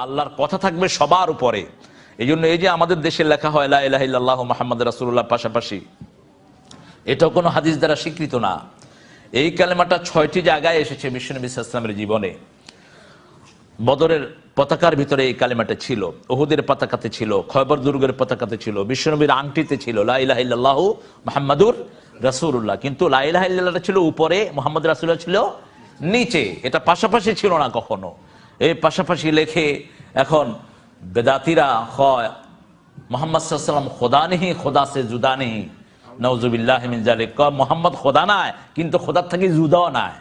আল্লাহর কথা থাকবে সবার উপরে। এই জন্য এই যে আমাদের দেশে লেখা হয় লা ইলাহা ইল্লাল্লাহু মুহাম্মাদুর রাসূলুল্লাহ পাশাপাশি, এটাও কোনো হাদিস দ্বারা স্বীকৃত না। এই কালেমাটা 6টি জায়গায় এসেছে বিশ্বনবী সাল্লাল্লাহু আলাইহি ওয়াসাল্লামের জীবনে। বদরের পতাকার ভিতরে এই কালেমাটা ছিল, উহুদের পতাকাতে ছিল, খয়বর দুর্গের পতাকাতে ছিল, বিশ্বনবীর আংটিতে ছিল লা ইলাহা ইল্লাল্লাহু মুহাম্মাদুর রাসূলুল্লাহ। কিন্তু লা ইলাহা ইল্লাল্লাহটা ছিল উপরে, মুহাম্মদ রাসূলুল্লাহ ছিল নিচে। এটা পাশাপাশি ছিল না কখনো। এই পাশাপাশি লেখে এখন বেদাতিরা হয় মোহাম্মদ সাল্লাল্লাহু আলাইহি ওয়াসাল্লাম খোদা নেহি, খোদা সে জুদা নেহি, নাউযুবিল্লাহি মিন যালিক। মোহাম্মদ খোদা নয়, কিন্তু খোদার থেকে জুদাও নয়।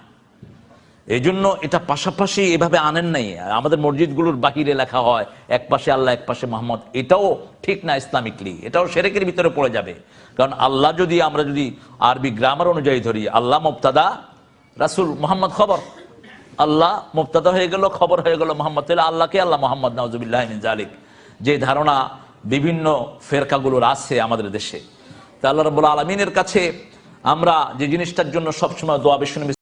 এই জন্য এটা পাশাপাশি এভাবে আনেন নাই। আমাদের মসজিদগুলোর বাহিরে লেখা হয় এক পাশে আল্লাহ এক পাশে মোহাম্মদ, এটাও ঠিক না ইসলামিকলি, এটাও শিরকের ভিতরে পড়ে যাবে। কারণ আল্লাহ যদি আমরা যদি আরবি গ্রামার অনুযায়ী ধরি, আল্লাহ মুবতাদা, রাসূল মুহাম্মদ খবর। আল্লাহ মুবতাদা হয়ে গেল, খবর হয়ে গেল মুহাম্মদ, তাহলে আল্লাহকে আল্লাহ মুহাম্মদ, নাউযুবিল্লাহি মিন যালিক। যে ধারণা বিভিন্ন ফেরকাগুলোর আছে আমাদের দেশে, তা আল্লাহ রাব্বুল আলামিনের কাছে আমরা যে জিনিসটার জন্য সবসময় দোয়া, বিশ্বনবী